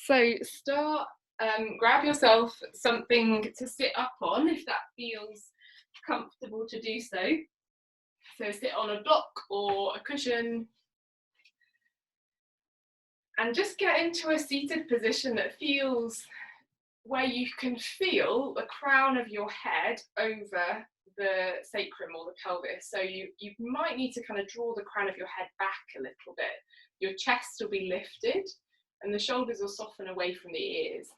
So start, grab yourself something to sit up on if that feels comfortable to do so. So sit on a block or a cushion and just get into a seated position that feels where you can feel the crown of your head over the sacrum or the pelvis. So you might need to kind of draw the crown of your head back a little bit. Your chest will be lifted and the shoulders will soften away from the ears.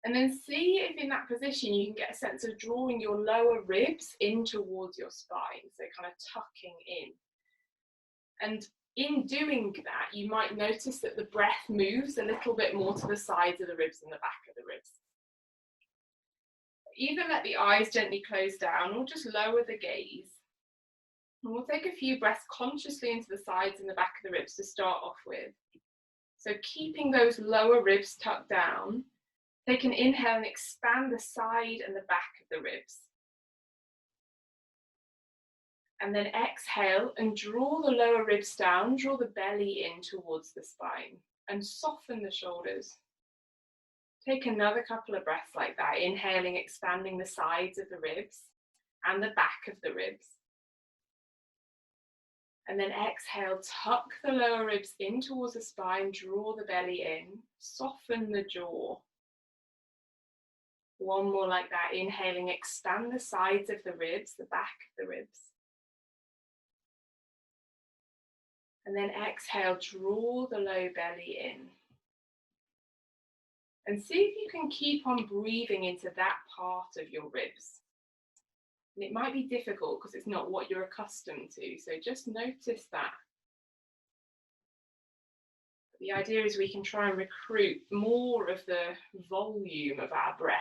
And then see if in that position you can get a sense of drawing your lower ribs in towards your spine, so kind of tucking in. And in doing that, you might notice that the breath moves a little bit more to the sides of the ribs and the back of the ribs. Either let the eyes gently close down or just lower the gaze. And we'll take a few breaths consciously into the sides and the back of the ribs to start off with. So keeping those lower ribs tucked down, take an inhale and expand the side and the back of the ribs. And then exhale and draw the lower ribs down, draw the belly in towards the spine and soften the shoulders. Take another couple of breaths like that, inhaling, expanding the sides of the ribs and the back of the ribs. And then exhale, tuck the lower ribs in towards the spine, draw the belly in, soften the jaw. One more like that, inhaling, expand the sides of the ribs, the back of the ribs. And then exhale, draw the low belly in. And see if you can keep on breathing into that part of your ribs. And it might be difficult because it's not what you're accustomed to, so just notice that. The idea is we can try and recruit more of the volume of our breath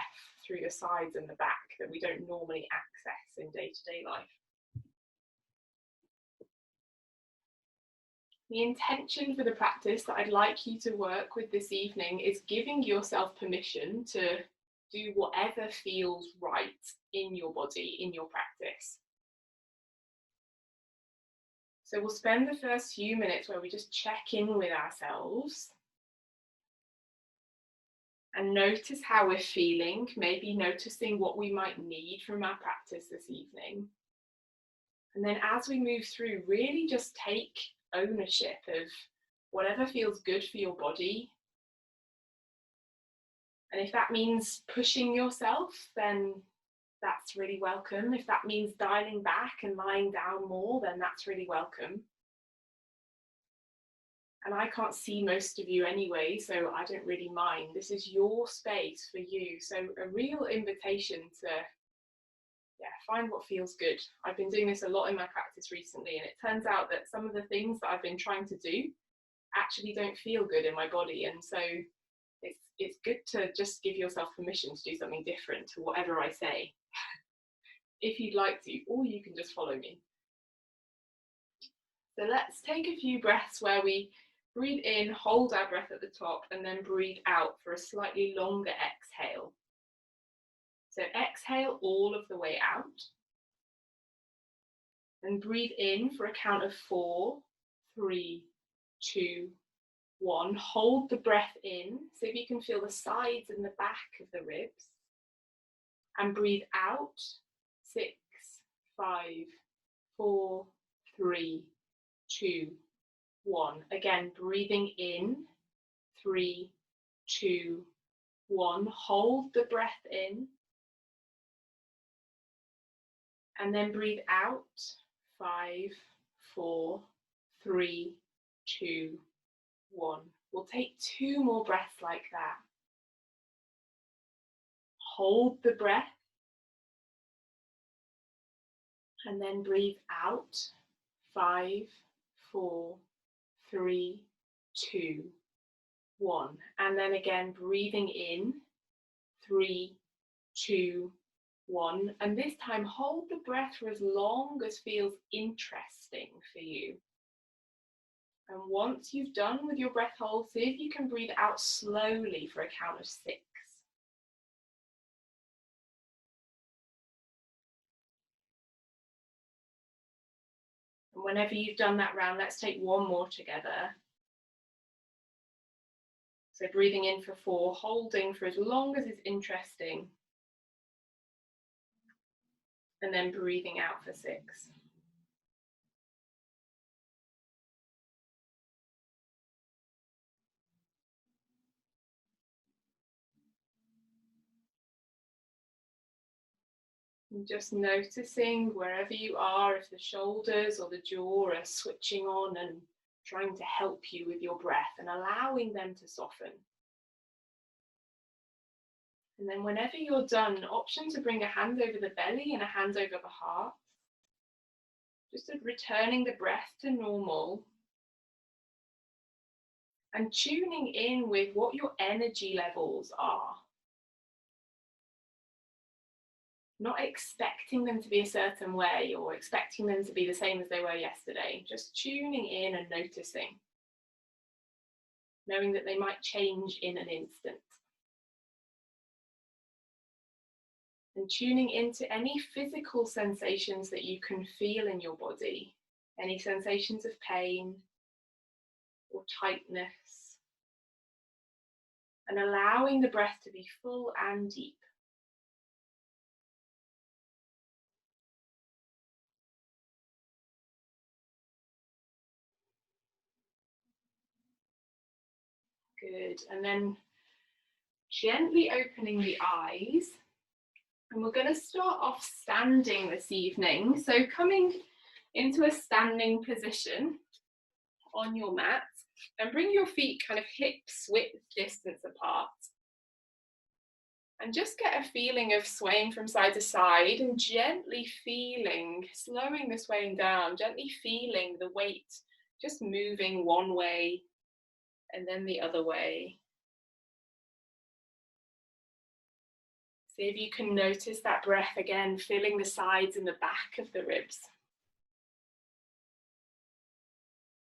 through the sides and the back that we don't normally access in day-to-day life. The intention for the practice that I'd like you to work with this evening is giving yourself permission to do whatever feels right in your body, in your practice. So we'll spend the first few minutes where we just check in with ourselves and notice how we're feeling, maybe noticing what we might need from our practice this evening. And then as we move through, really just take ownership of whatever feels good for your body. And if that means pushing yourself, then that's really welcome. If that means dialing back and lying down more, then that's really welcome. And I can't see most of you anyway, so I don't really mind. This is your space for you. So a real invitation to find what feels good. I've been doing this a lot in my practice recently, and it turns out that some of the things that I've been trying to do actually don't feel good in my body. And so it's good to just give yourself permission to do something different to whatever I say, if you'd like to, or you can just follow me. So let's take a few breaths where we breathe in, hold our breath at the top, and then breathe out for a slightly longer exhale. So exhale all of the way out. And breathe in for a count of 4, 3, 2, 1. Hold the breath in, so if you can feel the sides and the back of the ribs. And breathe out, 6, 5, 4, 3, 2, 1. Again, breathing in, 3, 2, 1. Hold the breath in. And then breathe out, 5, 4, 3, 2, 1. We'll take 2 more breaths like that. Hold the breath. And then breathe out, 5, 4, 3, 2, 1. And then again, breathing in, 3, 2, 1. And this time, hold the breath for as long as feels interesting for you. And once you've done with your breath hold, see if you can breathe out slowly for a count of 6. And whenever you've done that round, let's take one more together. So breathing in for 4, holding for as long as is interesting. And then breathing out for 6. And just noticing wherever you are, if the shoulders or the jaw are switching on and trying to help you with your breath, and allowing them to soften. And then whenever you're done, option to bring a hand over the belly and a hand over the heart. Just returning the breath to normal. And tuning in with what your energy levels are. Not expecting them to be a certain way or expecting them to be the same as they were yesterday. Just tuning in and noticing. Knowing that they might change in an instant. And tuning into any physical sensations that you can feel in your body. Any sensations of pain or tightness. And allowing the breath to be full and deep. Good. And then gently opening the eyes. And we're going to start off standing this evening. So coming into a standing position on your mat and bring your feet kind of hips width distance apart. And just get a feeling of swaying from side to side and gently feeling, slowing the swaying down, gently feeling the weight just moving one way and then the other way. See if you can notice that breath again, filling the sides and the back of the ribs.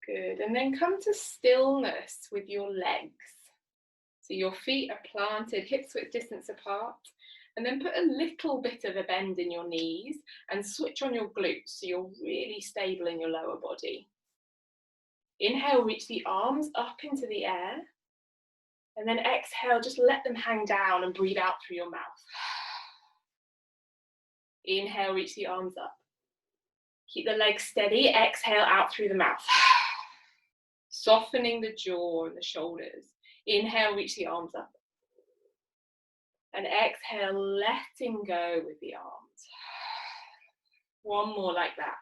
Good, and then come to stillness with your legs. So your feet are planted, hips width distance apart, and then put a little bit of a bend in your knees and switch on your glutes so you're really stable in your lower body. Inhale, reach the arms up into the air, and then exhale, just let them hang down and breathe out through your mouth. Inhale, reach the arms up. Keep the legs steady, exhale out through the mouth. Softening the jaw and the shoulders. Inhale, reach the arms up. And exhale, letting go with the arms. One more like that.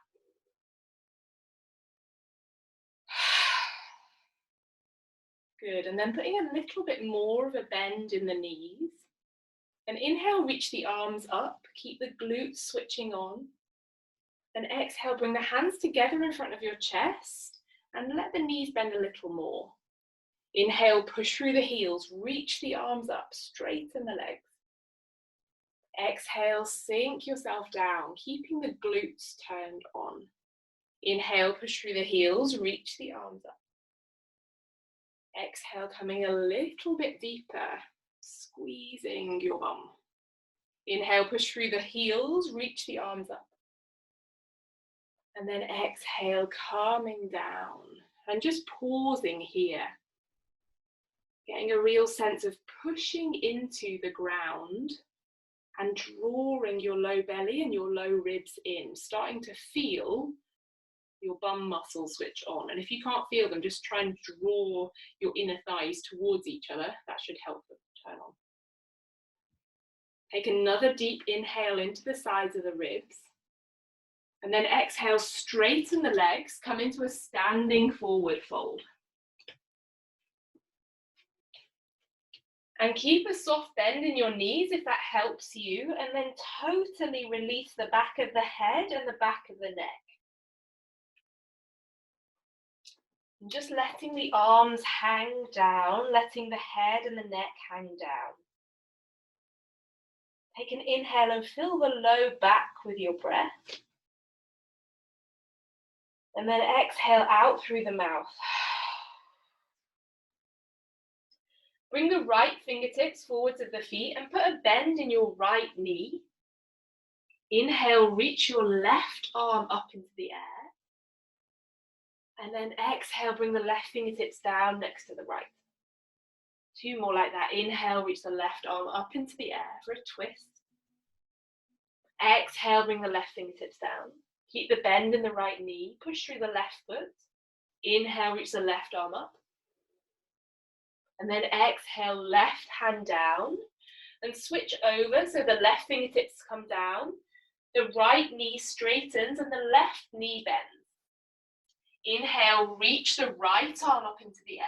Good, and then putting a little bit more of a bend in the knees. And inhale, reach the arms up, keep the glutes switching on. And exhale, bring the hands together in front of your chest and let the knees bend a little more. Inhale, push through the heels, reach the arms up, straighten the legs. Exhale, sink yourself down, keeping the glutes turned on. Inhale, push through the heels, reach the arms up. Exhale, coming a little bit deeper, squeezing your bum. Inhale, push through the heels, reach the arms up. And then exhale, calming down and just pausing here. Getting a real sense of pushing into the ground and drawing your low belly and your low ribs in, starting to feel your bum muscles switch on. And if you can't feel them, just try and draw your inner thighs towards each other. That should help them turn on. Take another deep inhale into the sides of the ribs. And then exhale, straighten the legs, come into a standing forward fold. And keep a soft bend in your knees if that helps you, and then totally release the back of the head and the back of the neck. And just letting the arms hang down, letting the head and the neck hang down. Take an inhale and fill the low back with your breath. And then exhale out through the mouth. Bring the right fingertips forwards of the feet and put a bend in your right knee. Inhale, reach your left arm up into the air. And then exhale, bring the left fingertips down next to the right. 2 more like that. Inhale, reach the left arm up into the air for a twist. Exhale, bring the left fingertips down. Keep the bend in the right knee. Push through the left foot. Inhale, reach the left arm up. And then exhale, left hand down. And switch over so the left fingertips come down. The right knee straightens and the left knee bends. Inhale, reach the right arm up into the air.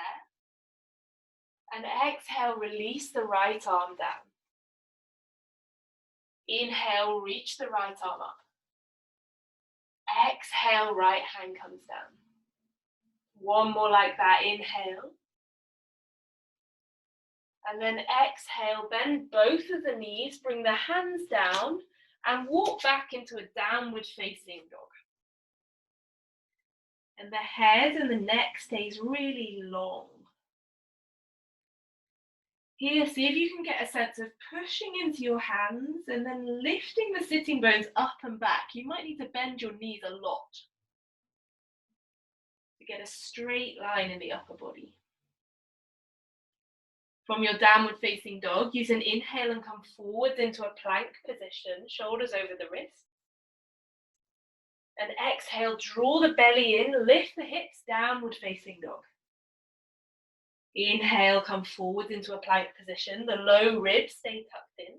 And exhale, release the right arm down. Inhale, reach the right arm up. Exhale, right hand comes down. One more like that. Inhale. And then exhale, bend both of the knees, bring the hands down and walk back into a downward facing dog. And the head and the neck stays really long. Here, see if you can get a sense of pushing into your hands and then lifting the sitting bones up and back. You might need to bend your knees a lot to get a straight line in the upper body. From your downward facing dog, use an inhale and come forwards into a plank position, shoulders over the wrists. And exhale, draw the belly in, lift the hips, downward facing dog. Inhale, come forward into a plank position. The low ribs stay tucked in.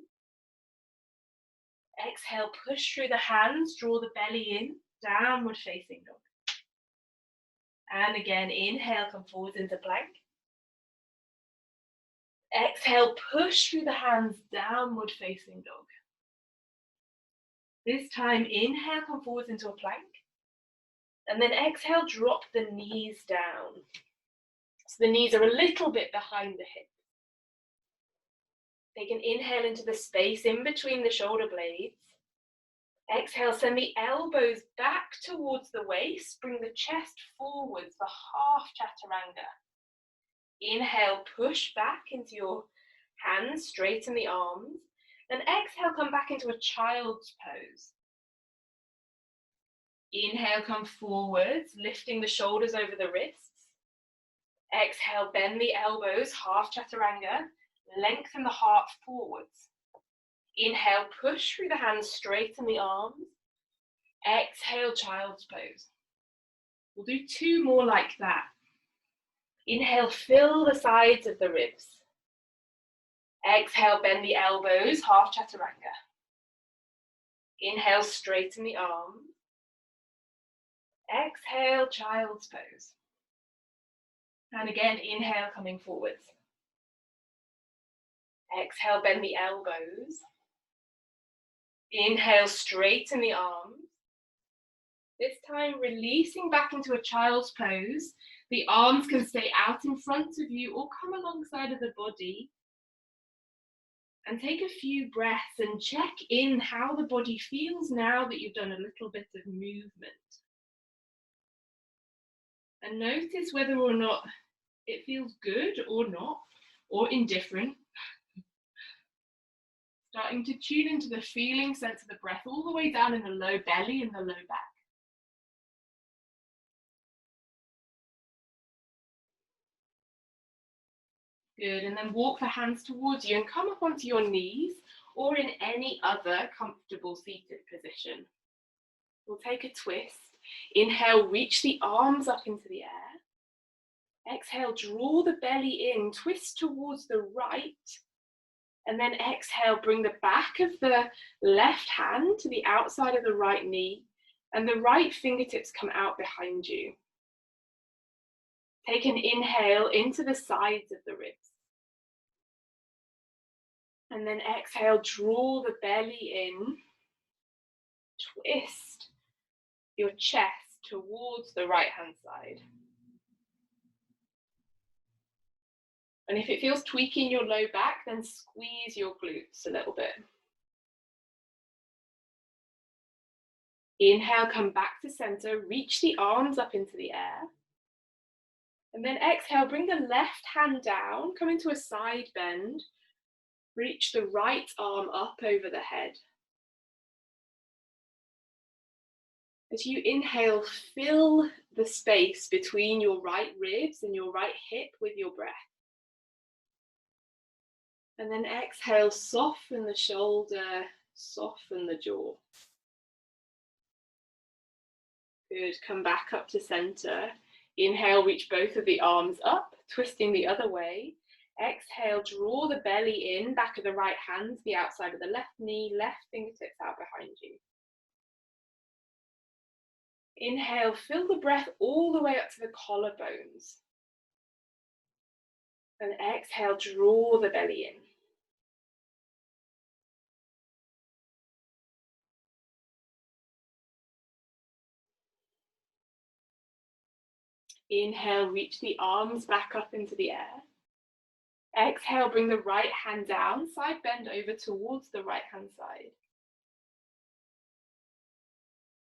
Exhale, push through the hands, draw the belly in, downward facing dog. And again, inhale, come forward into plank. Exhale, push through the hands, downward facing dog. This time, inhale, come forward into a plank. And then exhale, drop the knees down. So the knees are a little bit behind the hips. Take an inhale into the space in between the shoulder blades. Exhale, send the elbows back towards the waist. Bring the chest forwards for half chaturanga. Inhale, push back into your hands, straighten the arms. Then exhale, come back into a child's pose. Inhale, come forwards, lifting the shoulders over the wrists. Exhale, bend the elbows, half chaturanga. Lengthen the heart forwards. Inhale, push through the hands, straighten the arms. Exhale, child's pose. We'll do 2 more like that. Inhale, fill the sides of the ribs. Exhale, bend the elbows, half chaturanga. Inhale, straighten the arms. Exhale, child's pose. And again, inhale, coming forwards. Exhale, bend the elbows. Inhale, straighten the arms. This time, releasing back into a child's pose. The arms can stay out in front of you or come alongside of the body. And take a few breaths and check in how the body feels now that you've done a little bit of movement. And notice whether or not it feels good or not, or indifferent. Starting to tune into the feeling sense of the breath all the way down in the low belly and the low back. Good, and then walk the hands towards you and come up onto your knees or in any other comfortable seated position. We'll take a twist. Inhale, reach the arms up into the air. Exhale, draw the belly in, twist towards the right. And then exhale, bring the back of the left hand to the outside of the right knee and the right fingertips come out behind you. Take an inhale into the sides of the ribs. And then exhale, draw the belly in, twist your chest towards the right hand side. And if it feels tweaky in your low back, then squeeze your glutes a little bit. Inhale, come back to center, reach the arms up into the air. And then exhale, bring the left hand down, come into a side bend. Reach the right arm up over the head. As you inhale, fill the space between your right ribs and your right hip with your breath. And then exhale, soften the shoulder, soften the jaw. Good, come back up to center. Inhale, reach both of the arms up, twisting the other way. Exhale, draw the belly in, back of the right hand, the outside of the left knee, left fingertips out behind you. Inhale, fill the breath all the way up to the collarbones. And exhale, draw the belly in. Inhale, reach the arms back up into the air. Exhale, bring the right hand down, side bend over towards the right hand side.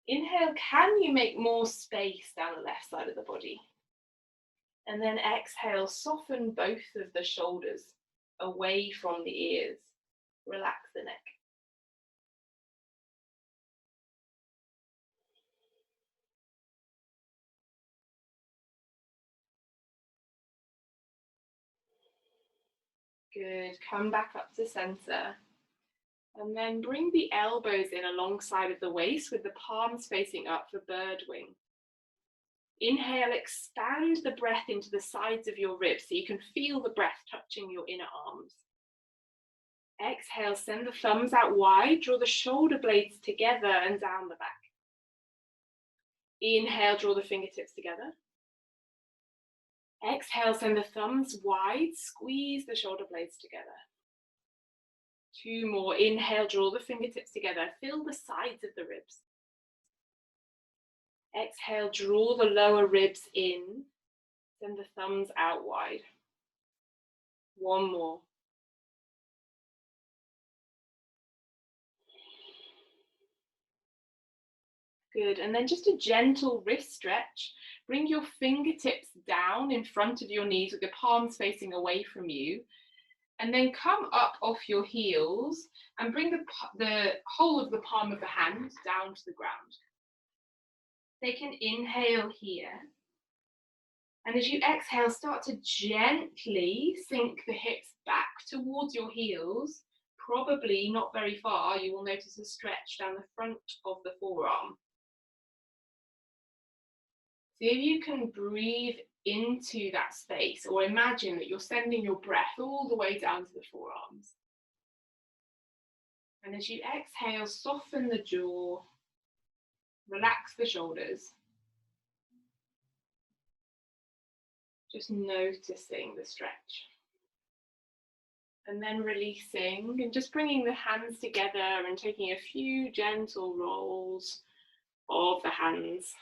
Inhale, can you make more space down the left side of the body? And then exhale, soften both of the shoulders away from the ears. Relax the neck. Good, come back up to center. And then bring the elbows in alongside of the waist with the palms facing up for bird wing. Inhale, expand the breath into the sides of your ribs so you can feel the breath touching your inner arms. Exhale, send the thumbs out wide, draw the shoulder blades together and down the back. Inhale, draw the fingertips together. Exhale, send the thumbs wide, squeeze the shoulder blades together. 2 more. Inhale, draw the fingertips together, fill the sides of the ribs. Exhale, draw the lower ribs in, send the thumbs out wide. 1 more. Good, and then just a gentle wrist stretch. Bring your fingertips down in front of your knees with your palms facing away from you. And then come up off your heels and bring the whole of the palm of the hand down to the ground. Take an inhale here. And as you exhale, start to gently sink the hips back towards your heels. Probably not very far, you will notice a stretch down the front of the forearm. See if you can breathe into that space, or imagine that you're sending your breath all the way down to the forearms. And as you exhale, soften the jaw, relax the shoulders. Just noticing the stretch. And then releasing and just bringing the hands together and taking a few gentle rolls of the hands.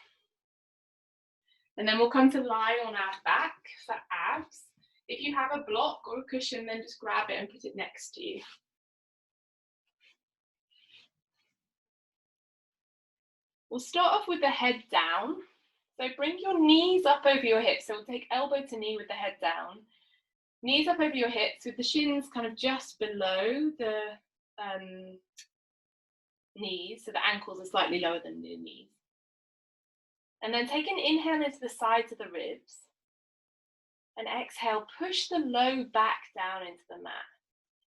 And then we'll come to lie on our back for abs. If you have a block or a cushion, then just grab it and put it next to you. We'll start off with the head down. So bring your knees up over your hips. So we'll take elbow to knee with the head down. Knees up over your hips with the shins kind of just below the knees. So the ankles are slightly lower than the knees. And then take an inhale into the sides of the ribs. And exhale, push the low back down into the mat.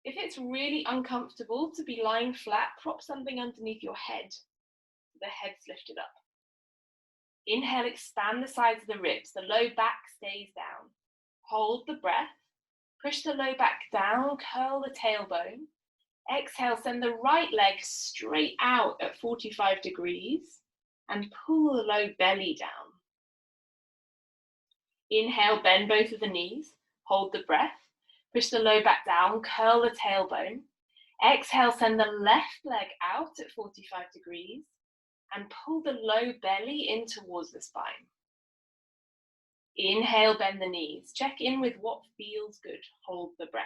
If it's really uncomfortable to be lying flat, prop something underneath your head. The head's lifted up. Inhale, expand the sides of the ribs. The low back stays down. Hold the breath. Push the low back down, curl the tailbone. Exhale, send the right leg straight out at 45 degrees and pull the low belly down. Inhale, bend both of the knees. Hold the breath. Push the low back down, curl the tailbone. Exhale, send the left leg out at 45 degrees and pull the low belly in towards the spine. Inhale, bend the knees. Check in with what feels good. Hold the breath.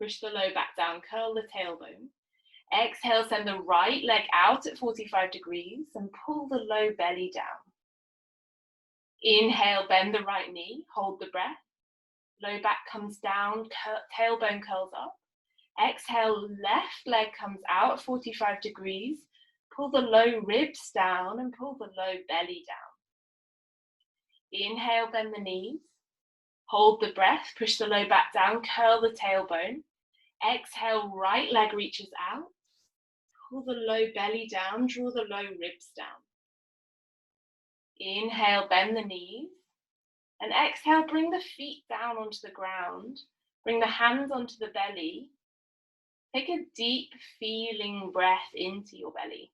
Push the low back down, curl the tailbone. Exhale, send the right leg out at 45 degrees and pull the low belly down. Inhale, bend the right knee. Hold the breath. Low back comes down, tailbone curls up. Exhale, left leg comes out at 45 degrees. Pull the low ribs down and pull the low belly down. Inhale, bend the knees. Hold the breath, push the low back down, curl the tailbone. Exhale, right leg reaches out. Pull the low belly down, draw the low ribs down. Inhale, bend the knees. And exhale, bring the feet down onto the ground. Bring the hands onto the belly. Take a deep feeling breath into your belly.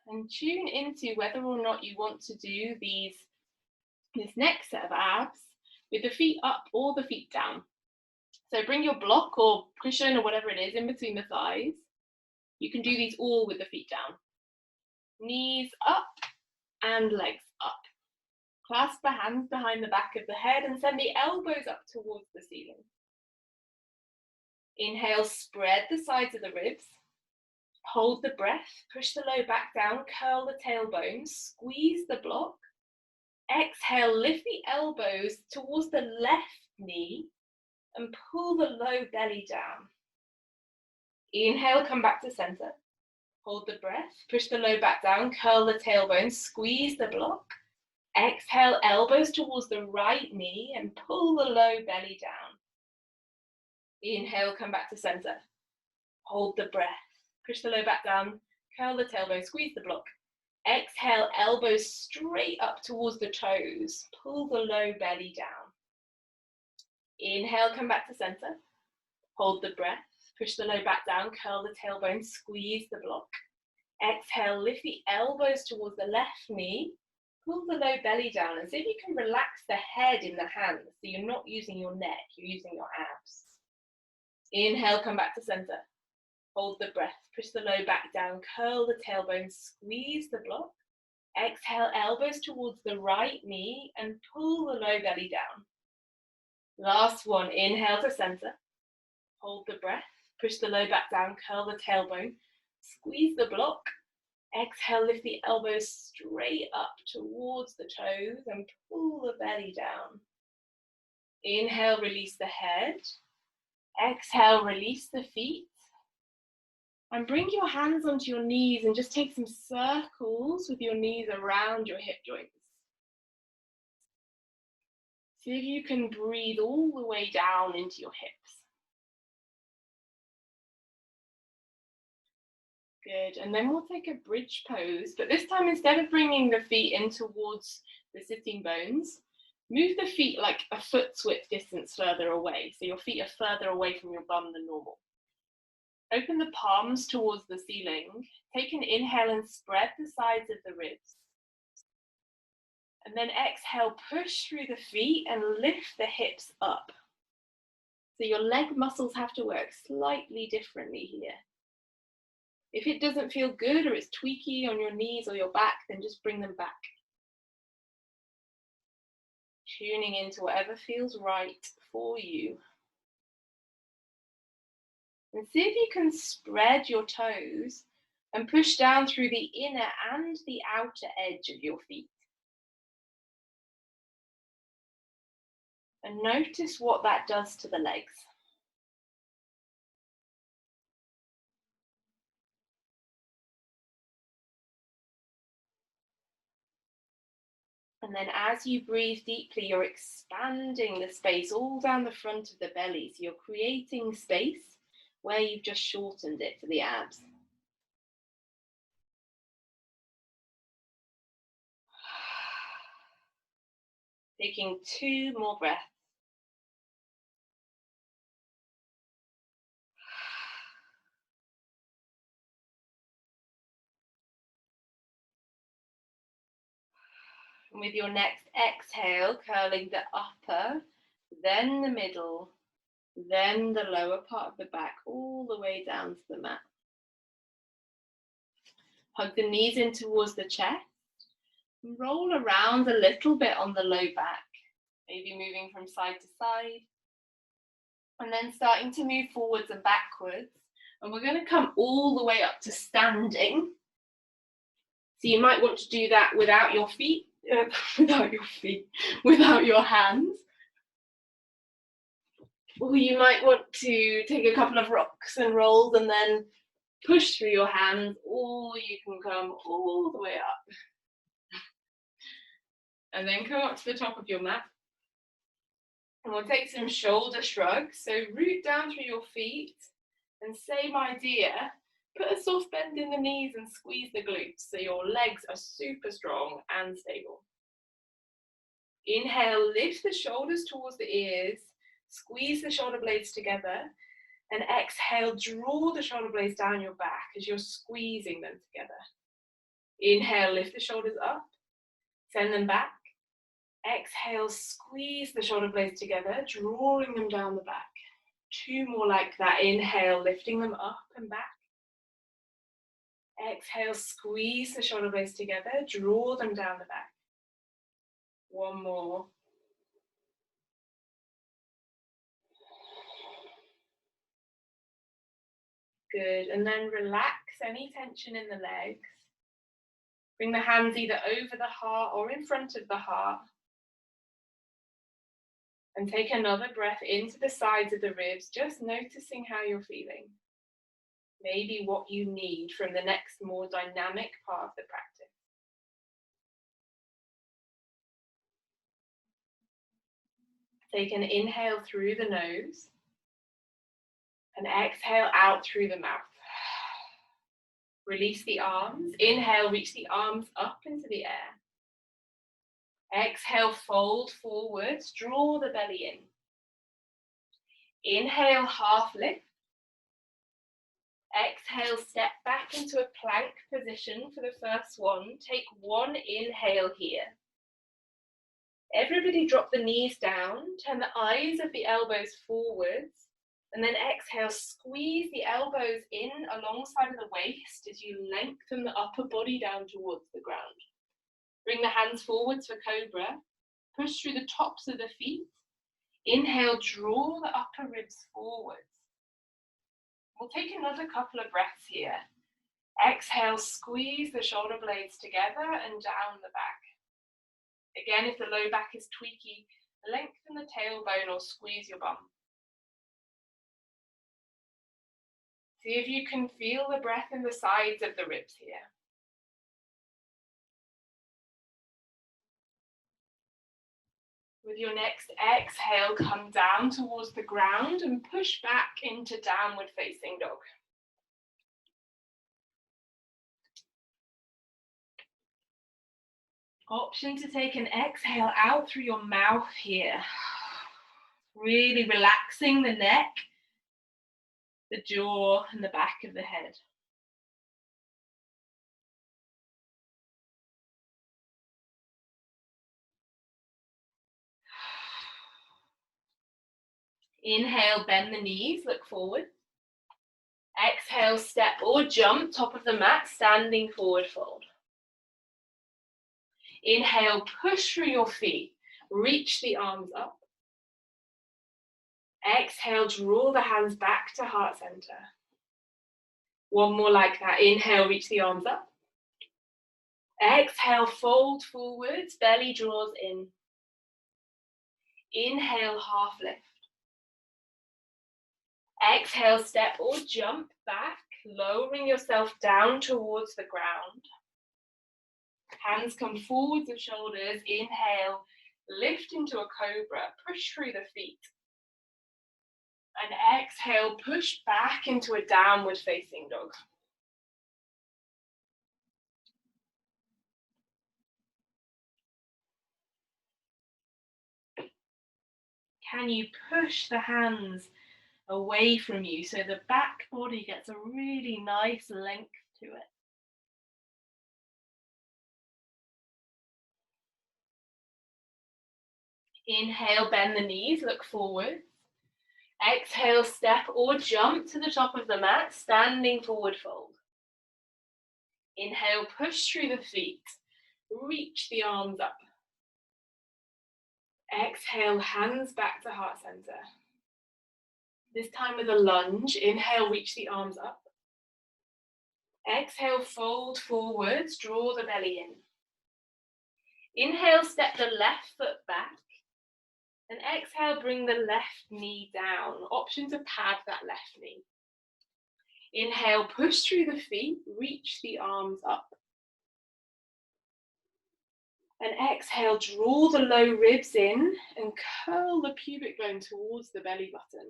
And tune into whether or not you want to do this next set of abs with the feet up or the feet down. So bring your block or cushion or whatever it is in between the thighs. You can do these all with the feet down. Knees up and legs up. Clasp the hands behind the back of the head and send the elbows up towards the ceiling. Inhale, spread the sides of the ribs. Hold the breath, push the low back down, curl the tailbone, squeeze the block. Exhale, lift the elbows towards the left knee and pull the low belly down. Inhale, come back to center. Hold the breath, push the low back down, curl the tailbone, squeeze the block. Exhale, elbows towards the right knee and pull the low belly down. Inhale, come back to center. Hold the breath, push the low back down, curl the tailbone, squeeze the block. Exhale, elbows straight up towards the toes, pull the low belly down. Inhale, come back to center. Hold the breath, push the low back down, curl the tailbone, squeeze the block. Exhale, lift the elbows towards the left knee, pull the low belly down, and see if you can relax the head in the hands, so you're not using your neck, you're using your abs. Inhale, come back to center. Hold the breath, push the low back down, curl the tailbone, squeeze the block. Exhale, elbows towards the right knee and pull the low belly down. Last one, inhale to center. Hold the breath, push the low back down, curl the tailbone, squeeze the block. Exhale, lift the elbows straight up towards the toes and pull the belly down. Inhale, release the head. Exhale, release the feet. And bring your hands onto your knees and just take some circles with your knees around your hip joints. See if you can breathe all the way down into your hips. Good, and then we'll take a bridge pose, but this time instead of bringing the feet in towards the sitting bones, move the feet like a foot's width distance further away, so your feet are further away from your bum than normal. Open the palms towards the ceiling, take an inhale and spread the sides of the ribs. And then exhale, push through the feet and lift the hips up. So your leg muscles have to work slightly differently here. If it doesn't feel good or it's tweaky on your knees or your back, then just bring them back. Tuning into whatever feels right for you. And see if you can spread your toes and push down through the inner and the outer edge of your feet. And notice what that does to the legs. And then as you breathe deeply, you're expanding the space all down the front of the belly. So you're creating space where you've just shortened it for the abs. Taking 2 more breaths. And with your next exhale, curling the upper, then the middle, then the lower part of the back, all the way down to the mat. Hug the knees in towards the chest. Roll around a little bit on the low back, maybe moving from side to side. And then starting to move forwards and backwards. And we're going to come all the way up to standing. So you might want to do that without your feet, without your hands. Or you might want to take a couple of rocks and rolls and then push through your hands, or you can come all the way up. And then come up to the top of your mat. And we'll take some shoulder shrugs. So root down through your feet and same idea. Put a soft bend in the knees and squeeze the glutes so your legs are super strong and stable. Inhale, lift the shoulders towards the ears, squeeze the shoulder blades together, and exhale, draw the shoulder blades down your back as you're squeezing them together. Inhale, lift the shoulders up, send them back. Exhale, squeeze the shoulder blades together, drawing them down the back. 2 more like that. Inhale, lifting them up and back. Exhale, squeeze the shoulder blades together, draw them down the back. 1 more. Good, and then relax any tension in the legs. Bring the hands either over the heart or in front of the heart. And take another breath into the sides of the ribs, just noticing how you're feeling. Maybe what you need from the next more dynamic part of the practice. Take an inhale through the nose and exhale out through the mouth. Release the arms. Inhale, reach the arms up into the air. Exhale, fold forwards, draw the belly in. Inhale, half lift. Exhale, step back into a plank position for the first one. Take 1 inhale here. Everybody drop the knees down, turn the eyes of the elbows forwards, and then exhale, squeeze the elbows in alongside of the waist as you lengthen the upper body down towards the ground. Bring the hands forwards for cobra. Push through the tops of the feet. Inhale, draw the upper ribs forwards. We'll take another couple of breaths here. Exhale, squeeze the shoulder blades together and down the back. Again, if the low back is tweaky, lengthen the tailbone or squeeze your bum. See if you can feel the breath in the sides of the ribs here. With your next exhale, come down towards the ground and push back into downward facing dog. Option to take an exhale out through your mouth here. Really relaxing the neck, the jaw, and the back of the head. Inhale, bend the knees, look forward. Exhale, step or jump, top of the mat, standing forward fold. Inhale, push through your feet, reach the arms up. Exhale, draw the hands back to heart center. 1 more like that. Inhale, reach the arms up. Exhale, fold forwards, belly draws in. Inhale, half lift. Exhale, step or jump back, lowering yourself down towards the ground. Hands come forwards of shoulders. Inhale, lift into a cobra, push through the feet. And exhale, push back into a downward facing dog. Can you push the hands away from you so the back body gets a really nice length to it? Inhale, bend the knees, look forward. Exhale, step or jump to the top of the mat, standing forward fold. Inhale, push through the feet, reach the arms up. Exhale, hands back to heart center. This time with a lunge. Inhale, reach the arms up. Exhale, fold forwards, draw the belly in. Inhale, step the left foot back. And exhale, bring the left knee down. Option to pad that left knee. Inhale, push through the feet, reach the arms up. And exhale, draw the low ribs in and curl the pubic bone towards the belly button.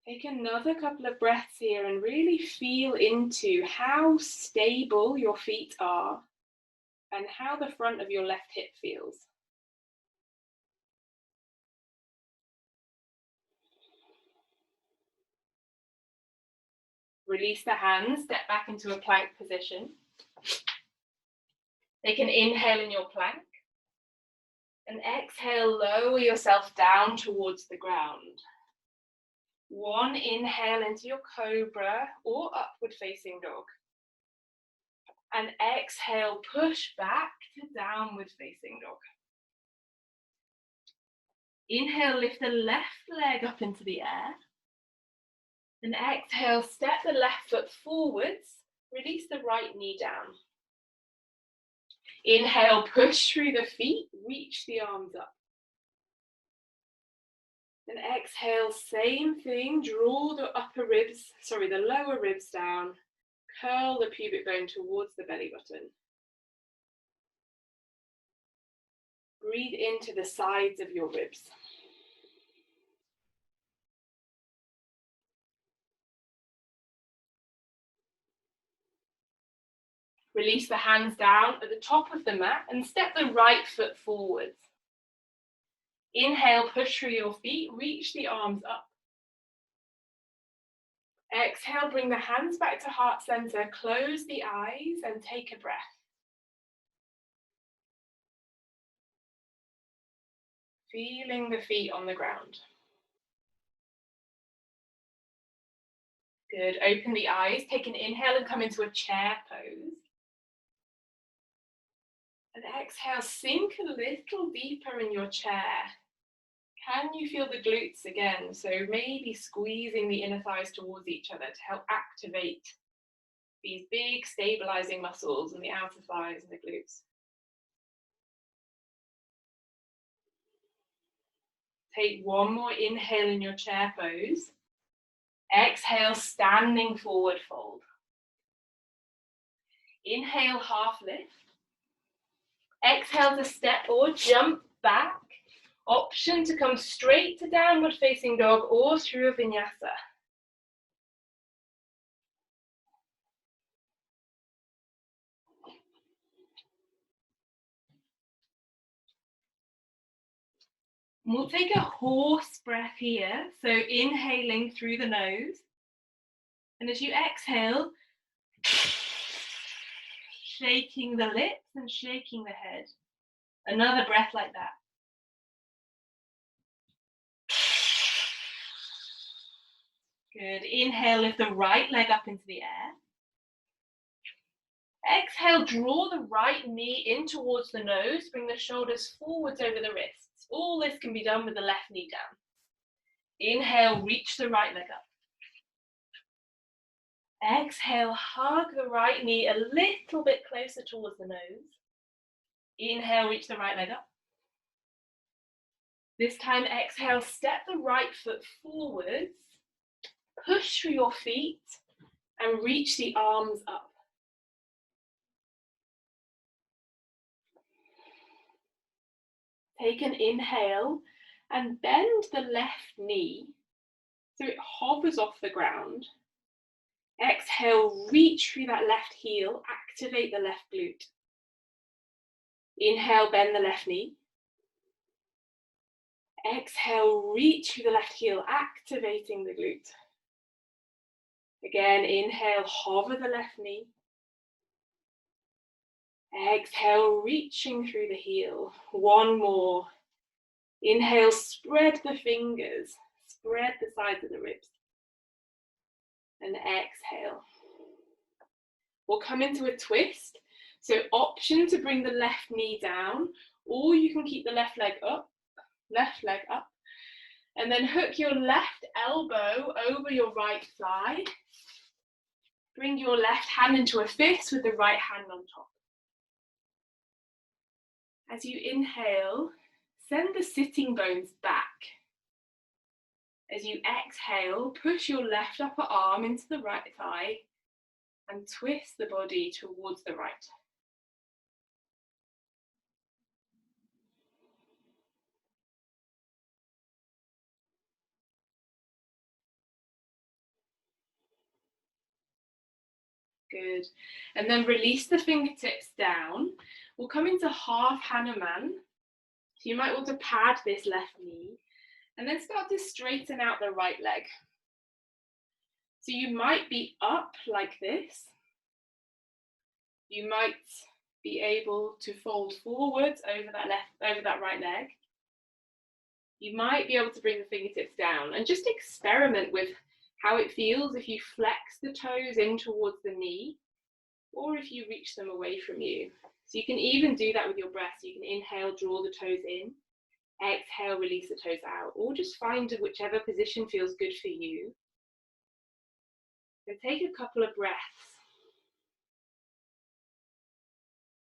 Take another couple of breaths here and really feel into how stable your feet are and how the front of your left hip feels. Release the hands, step back into a plank position. Take an inhale in your plank. And exhale, lower yourself down towards the ground. One inhale into your cobra or upward facing dog. And exhale, push back to downward facing dog. Inhale, lift the left leg up into the air. And exhale, step the left foot forwards. Release the right knee down. Inhale, push through the feet, reach the arms up. And exhale, same thing, draw the lower ribs down, curl the pubic bone towards the belly button. Breathe into the sides of your ribs. Release the hands down at the top of the mat and step the right foot forwards. Inhale, push through your feet, reach the arms up. Exhale, bring the hands back to heart center, close the eyes and take a breath. Feeling the feet on the ground. Good, open the eyes, take an inhale and come into a chair pose. And exhale, sink a little deeper in your chair. Can you feel the glutes again? So maybe squeezing the inner thighs towards each other to help activate these big stabilizing muscles in the outer thighs and the glutes. Take one more inhale in your chair pose. Exhale, standing forward fold. Inhale, half lift. Exhale to step forward, jump back. Option to come straight to downward facing dog or through a vinyasa. We'll take a horse breath here. So inhaling through the nose. And as you exhale, shaking the lips and shaking the head. Another breath like that. Good. Inhale, lift the right leg up into the air. Exhale, draw the right knee in towards the nose. Bring the shoulders forwards over the wrists. All this can be done with the left knee down. Inhale, reach the right leg up. Exhale, hug the right knee a little bit closer towards the nose. Inhale, reach the right leg up. This time, exhale, step the right foot forwards. Push through your feet and reach the arms up. Take an inhale and bend the left knee so it hovers off the ground. Exhale, reach through that left heel, activate the left glute. Inhale, bend the left knee. Exhale, reach through the left heel, activating the glute. Again, inhale, hover the left knee. Exhale, reaching through the heel. One more. Inhale, spread the fingers, spread the sides of the ribs. And exhale. We'll come into a twist. So option to bring the left knee down, or you can keep the left leg up. And then hook your left elbow over your right thigh. Bring your left hand into a fist with the right hand on top. As you inhale, send the sitting bones back. As you exhale, push your left upper arm into the right thigh and twist the body towards the right. Good. And then release the fingertips down. We'll come into half Hanuman. So you might want to pad this left knee and then start to straighten out the right leg. So you might be up like this. You might be able to fold forwards over that right leg. You might be able to bring the fingertips down and just experiment with how it feels if you flex the toes in towards the knee or if you reach them away from you. So you can even do that with your breath. So you can inhale, draw the toes in, exhale, release the toes out, or just find whichever position feels good for you. And take a couple of breaths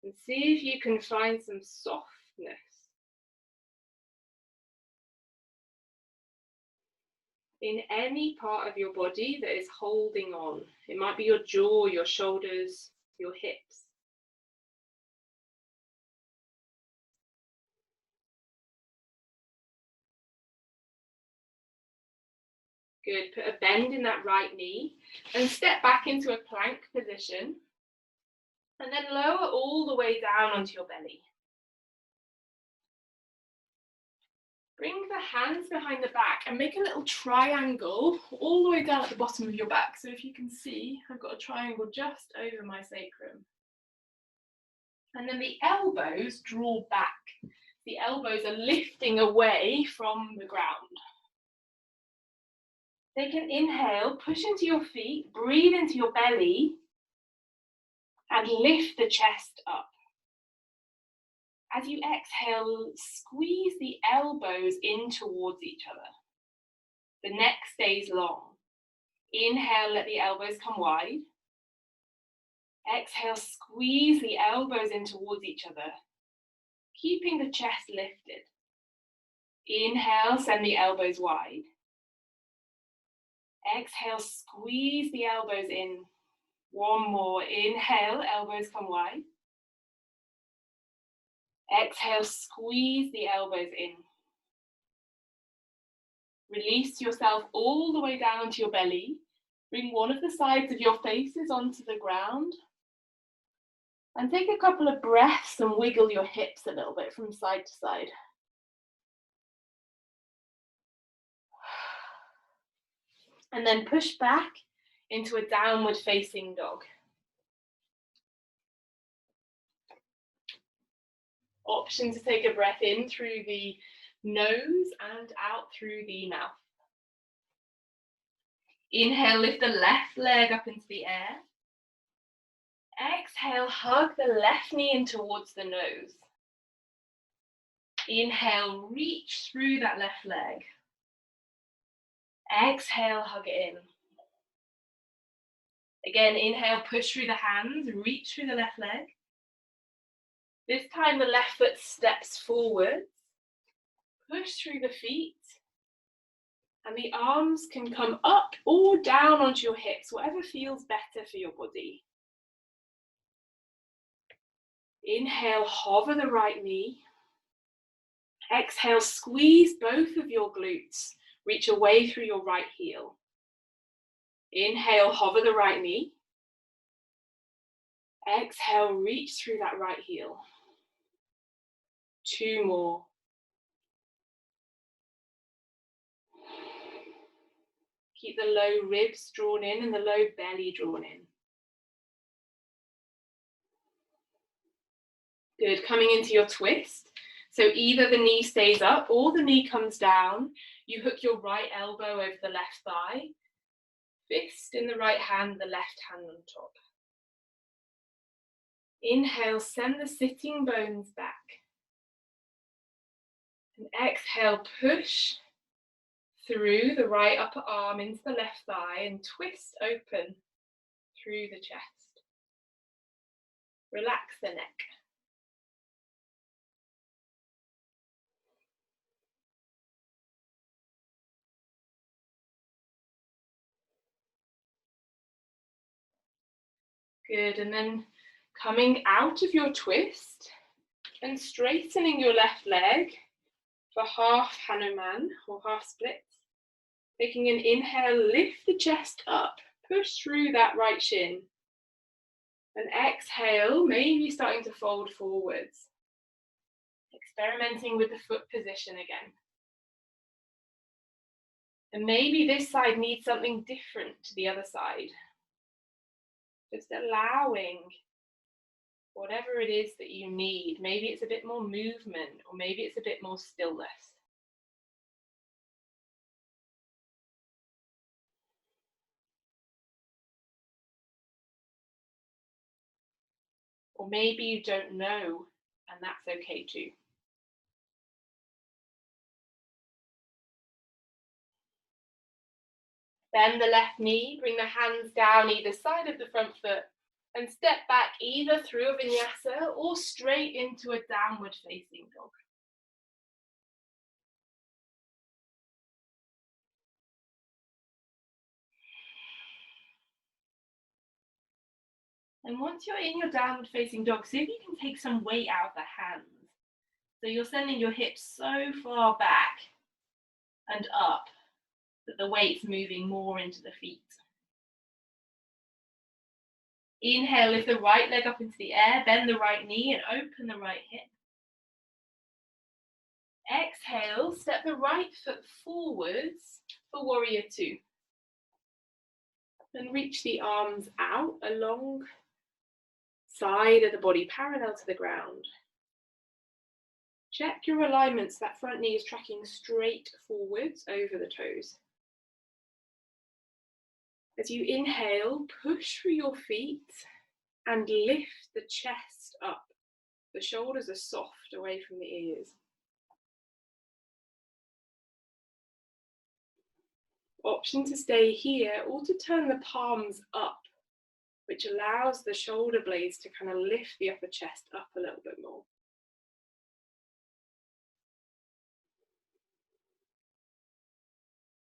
and see if you can find some softness in any part of your body that is holding on. It might be your jaw, your shoulders, your hips. Good. Put a bend in that right knee and step back into a plank position. And then lower all the way down onto your belly. Bring the hands behind the back and make a little triangle all the way down at the bottom of your back. So if you can see, I've got a triangle just over my sacrum. And then the elbows draw back. The elbows are lifting away from the ground. Take an inhale, push into your feet, breathe into your belly, and lift the chest up. As you exhale, squeeze the elbows in towards each other. The neck stays long. Inhale, let the elbows come wide. Exhale, squeeze the elbows in towards each other, keeping the chest lifted. Inhale, send the elbows wide. Exhale, squeeze the elbows in. One more. Inhale, elbows come wide. Exhale, squeeze the elbows in. Release yourself all the way down to your belly. Bring one of the sides of your faces onto the ground. And take a couple of breaths and wiggle your hips a little bit from side to side. And then push back into a downward facing dog. Option to take a breath in through the nose and out through the mouth. Inhale, lift the left leg up into the air. Exhale, hug the left knee in towards the nose. Inhale, reach through that left leg. Exhale, hug it in. Again, inhale, push through the hands, reach through the left leg. This time the left foot steps forwards. Push through the feet. And the arms can come up or down onto your hips, whatever feels better for your body. Inhale, hover the right knee. Exhale, squeeze both of your glutes. Reach away through your right heel. Inhale, hover the right knee. Exhale, reach through that right heel. Two more. Keep the low ribs drawn in and the low belly drawn in. Good, coming into your twist. So either the knee stays up or the knee comes down. You hook your right elbow over the left thigh. Fist in the right hand, the left hand on top. Inhale, send the sitting bones back. And exhale, push through the right upper arm into the left thigh and twist open through the chest. Relax the neck. Good, and then coming out of your twist and straightening your left leg for half Hanuman or half splits. Taking an inhale, lift the chest up, push through that right shin. And exhale, maybe starting to fold forwards. Experimenting with the foot position again. And maybe this side needs something different to the other side. Just allowing whatever it is that you need. Maybe it's a bit more movement, or maybe it's a bit more stillness. Or maybe you don't know, and that's okay too. Bend the left knee, bring the hands down either side of the front foot, and step back either through a vinyasa or straight into a downward facing dog. And once you're in your downward facing dog, see if you can take some weight out of the hands. So you're sending your hips so far back and up that the weight's moving more into the feet. Inhale, lift the right leg up into the air, bend the right knee and open the right hip. Exhale, step the right foot forwards for warrior two. And reach the arms out along side of the body, parallel to the ground. Check your alignment so that front knee is tracking straight forwards over the toes. As you inhale, push through your feet and lift the chest up. The shoulders are soft away from the ears. Option to stay here or to turn the palms up, which allows the shoulder blades to kind of lift the upper chest up a little bit more.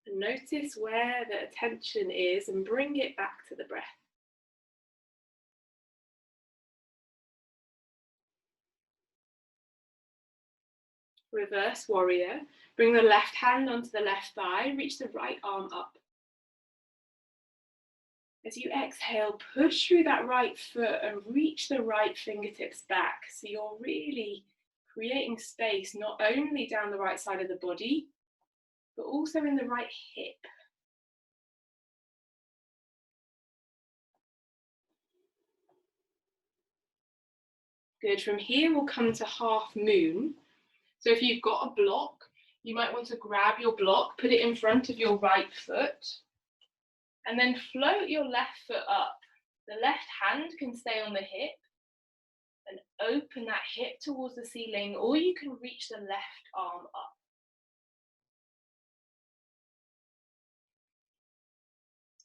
And notice where the attention is and bring it back to the breath. Reverse warrior. Bring the left hand onto the left thigh, reach the right arm up. As you exhale, push through that right foot and reach the right fingertips back. So you're really creating space not only down the right side of the body, but also in the right hip. Good, from here we'll come to half moon. So if you've got a block, you might want to grab your block, put it in front of your right foot, and then float your left foot up. The left hand can stay on the hip and open that hip towards the ceiling, or you can reach the left arm up.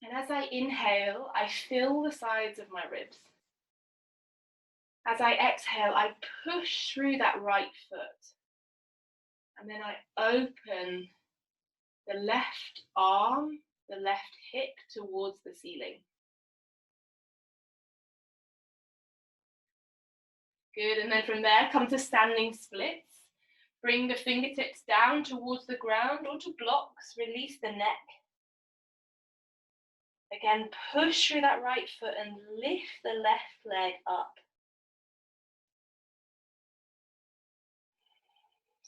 And as I inhale, I fill the sides of my ribs. As I exhale, I push through that right foot. And then I open the left arm, the left hip towards the ceiling. Good, and then from there, come to standing splits. Bring the fingertips down towards the ground or to blocks, release the neck. Again, push through that right foot and lift the left leg up.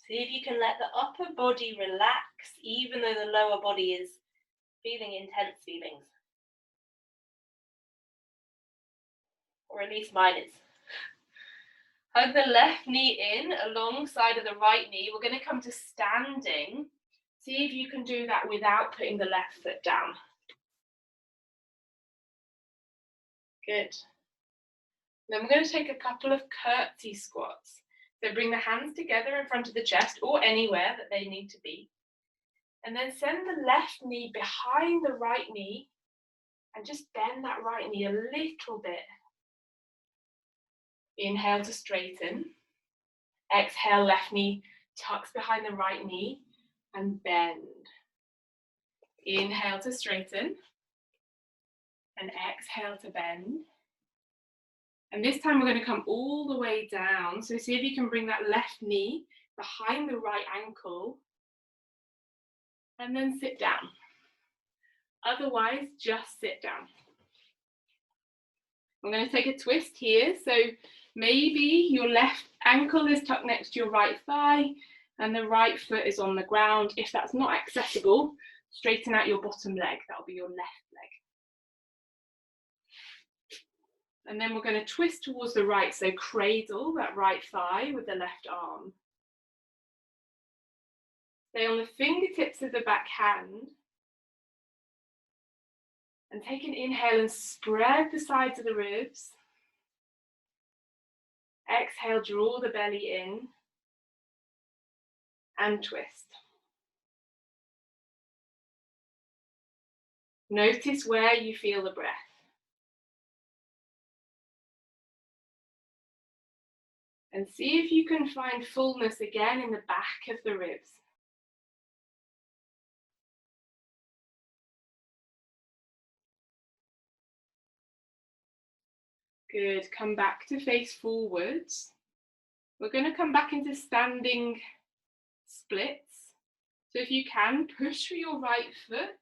See if you can let the upper body relax, even though the lower body is feeling intense feelings. Or at least mine is. Hug the left knee in alongside of the right knee. We're going to come to standing. See if you can do that without putting the left foot down. Good. Then we're going to take a couple of curtsy squats. So bring the hands together in front of the chest or anywhere that they need to be. And then send the left knee behind the right knee and just bend that right knee a little bit. Inhale to straighten. Exhale, left knee tucks behind the right knee and bend. Inhale to straighten and exhale to bend. And this time we're going to come all the way down. So see if you can bring that left knee behind the right ankle and then sit down. Otherwise, just sit down. I'm going to take a twist here. So maybe your left ankle is tucked next to your right thigh and the right foot is on the ground. If that's not accessible, straighten out your bottom leg. That'll be your left leg. And then we're going to twist towards the right. So cradle that right thigh with the left arm. Stay on the fingertips of the back hand. And take an inhale and spread the sides of the ribs. Exhale, draw the belly in. And twist. Notice where you feel the breath. And see if you can find fullness again in the back of the ribs. Good, come back to face forwards. We're going to come back into standing splits. So if you can, push through your right foot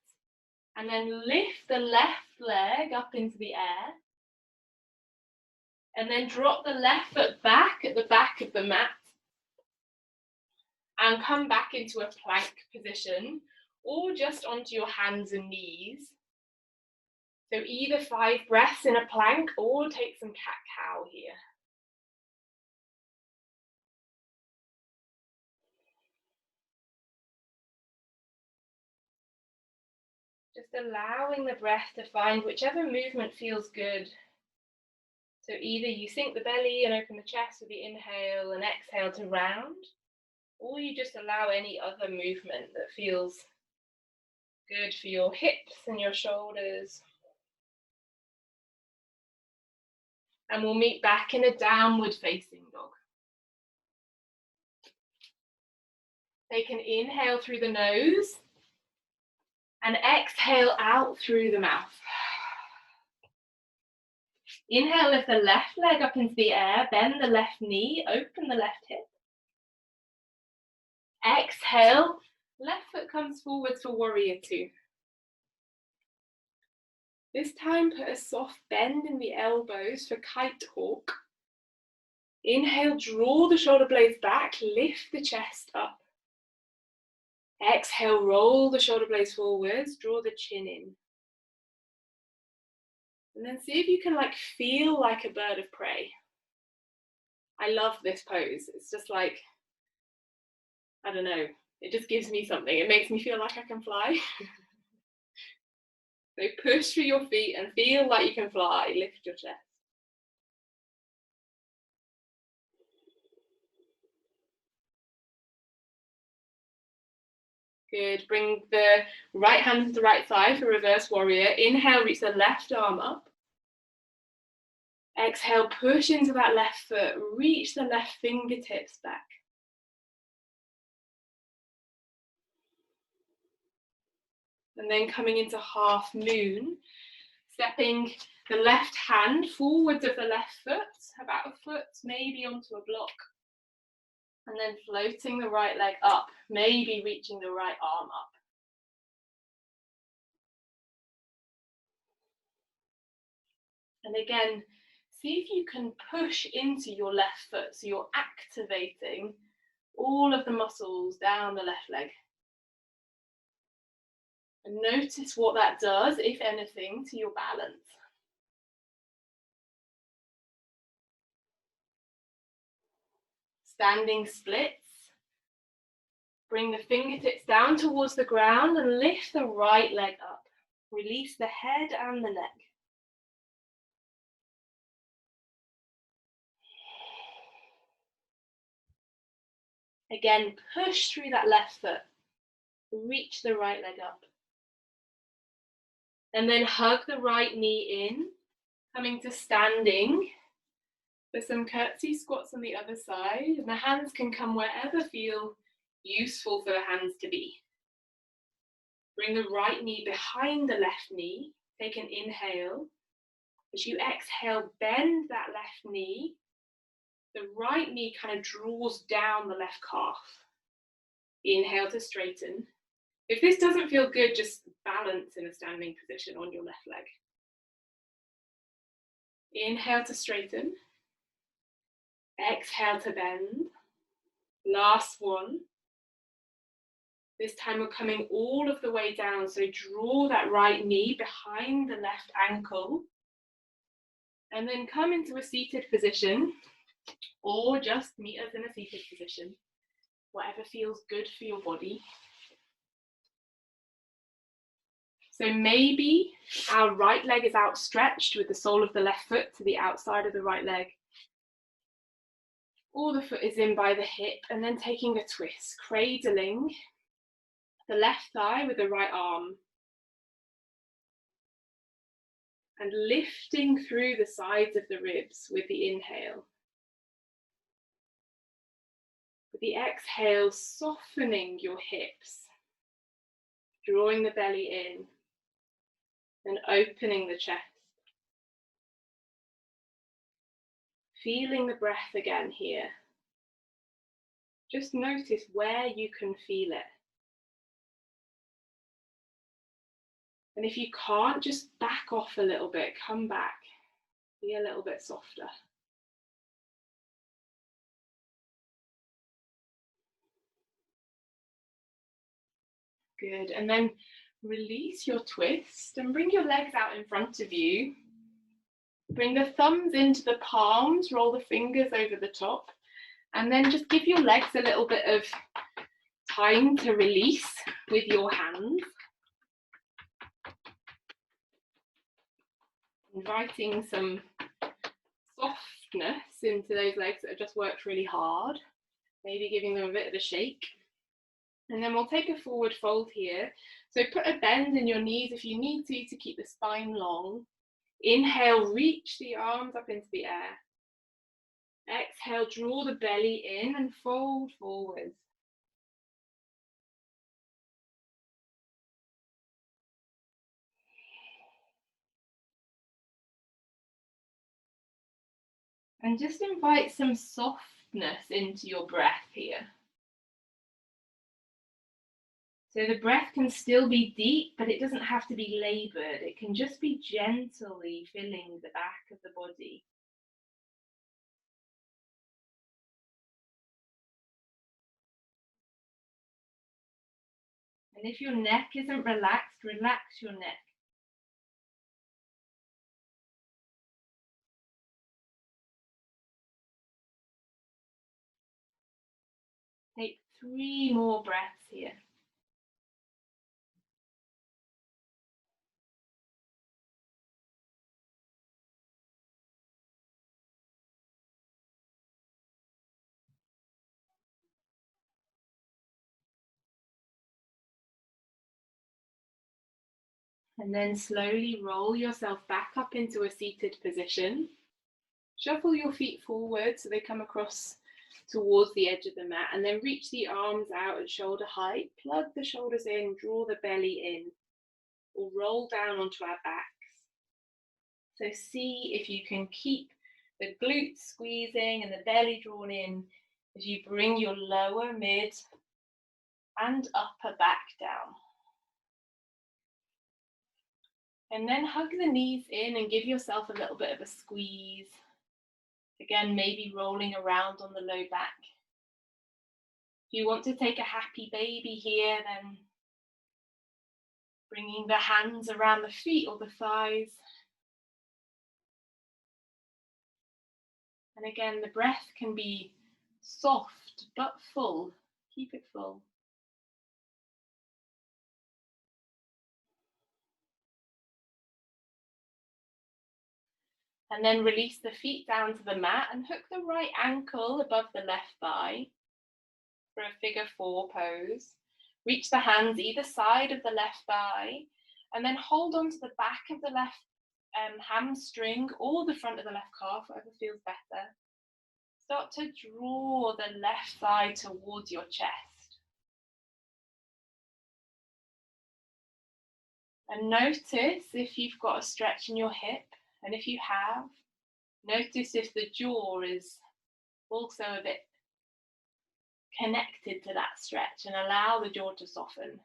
and then lift the left leg up into the air. And then drop the left foot back at the back of the mat. And come back into a plank position or just onto your hands and knees. So either 5 breaths in a plank or take some cat-cow here. Just allowing the breath to find whichever movement feels good. So either you sink the belly and open the chest with the inhale and exhale to round, or you just allow any other movement that feels good for your hips and your shoulders. And we'll meet back in a downward facing dog. Take an inhale through the nose and exhale out through the mouth. Inhale, lift the left leg up into the air, bend the left knee, open the left hip. Exhale, left foot comes forwards for warrior 2. This time put a soft bend in the elbows for kite hawk. Inhale, draw the shoulder blades back, lift the chest up. Exhale, roll the shoulder blades forwards, draw the chin in. And then see if you can feel like a bird of prey. I love this pose. It's just like, I don't know, it just gives me something. It makes me feel like I can fly. So push through your feet and feel like you can fly. Lift your chest. Good. Bring the right hand to the right thigh for reverse warrior. Inhale, reach the left arm up. Exhale, push into that left foot. Reach the left fingertips back. And then coming into half moon, stepping the left hand forwards of the left foot, about a foot, maybe onto a block. And then floating the right leg up, maybe reaching the right arm up. And again, see if you can push into your left foot, so you're activating all of the muscles down the left leg. And notice what that does, if anything, to your balance. Standing splits. Bring the fingertips down towards the ground and lift the right leg up. Release the head and the neck. Again, push through that left foot. Reach the right leg up. And then hug the right knee in, coming to standing for some curtsy squats on the other side. And the hands can come wherever feel useful for the hands to be. Bring the right knee behind the left knee. Take an inhale. As you exhale, bend that left knee. The right knee kind of draws down the left calf. Inhale to straighten. If this doesn't feel good, just balance in a standing position on your left leg. Inhale to straighten. Exhale to bend. Last one. This time we're coming all of the way down, so draw that right knee behind the left ankle. And then come into a seated position, or just meet us in a seated position, whatever feels good for your body. So maybe our right leg is outstretched with the sole of the left foot to the outside of the right leg. Or the foot is in by the hip, and then taking a twist, cradling the left thigh with the right arm. And lifting through the sides of the ribs with the inhale. With the exhale, softening your hips, drawing the belly in, and opening the chest. Feeling the breath again here. Just notice where you can feel it. And if you can't, just back off a little bit, come back, be a little bit softer. Good, and then release your twist and bring your legs out in front of you. Bring the thumbs into the palms, roll the fingers over the top, and then just give your legs a little bit of time to release with your hands. Inviting some softness into those legs that have just worked really hard, maybe giving them a bit of a shake. And then we'll take a forward fold here. So put a bend in your knees if you need to keep the spine long. Inhale, reach the arms up into the air. Exhale, draw the belly in and fold forwards. And just invite some softness into your breath here. So the breath can still be deep, but it doesn't have to be labored. It can just be gently filling the back of the body. And if your neck isn't relaxed, relax your neck. Take 3 more breaths here. And then slowly roll yourself back up into a seated position. Shuffle your feet forward so they come across towards the edge of the mat, and then reach the arms out at shoulder height. Plug the shoulders in, draw the belly in, or roll down onto our backs. So see if you can keep the glutes squeezing and the belly drawn in as you bring your lower, mid, and upper back down. And then hug the knees in and give yourself a little bit of a squeeze. Again, maybe rolling around on the low back. If you want to take a happy baby here, then bringing the hands around the feet or the thighs. And again, the breath can be soft but full. Keep it full. And then release the feet down to the mat and hook the right ankle above the left thigh for a figure 4 pose. Reach the hands either side of the left thigh and then hold on to the back of the left hamstring or the front of the left calf, whatever feels better. Start to draw the left thigh towards your chest. And notice if you've got a stretch in your hip, And if you have, notice if the jaw is also a bit connected to that stretch, and allow the jaw to soften.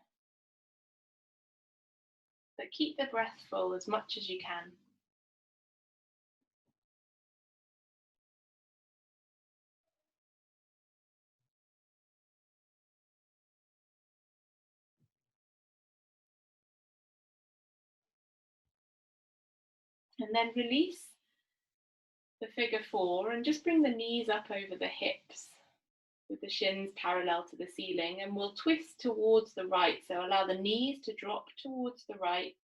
But keep the breath full as much as you can. And then release the figure four and just bring the knees up over the hips with the shins parallel to the ceiling, and we'll twist towards the right. So allow the knees to drop towards the right.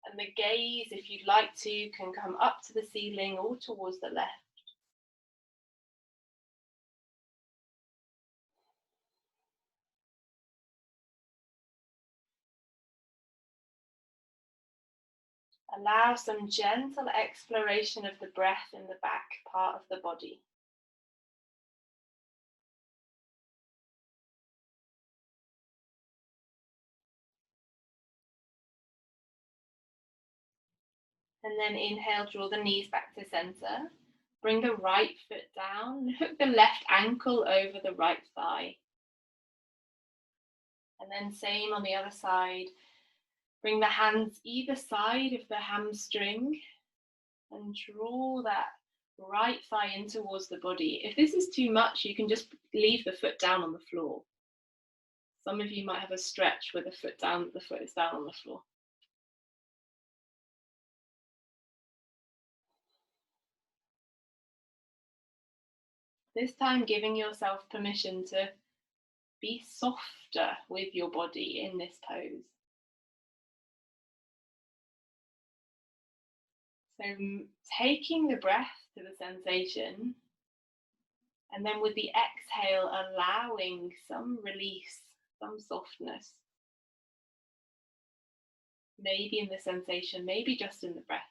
And the gaze, if you'd like to, can come up to the ceiling or towards the left. Allow some gentle exploration of the breath in the back part of the body. And then inhale, draw the knees back to center. Bring the right foot down, hook the left ankle over the right thigh. And then same on the other side. Bring the hands either side of the hamstring and draw that right thigh in towards the body. If this is too much, you can just leave the foot down on the floor. Some of you might have a stretch where the foot is down on the floor. This time giving yourself permission to be softer with your body in this pose. So taking the breath to the sensation, and then with the exhale, allowing some release, some softness. Maybe in the sensation, maybe just in the breath.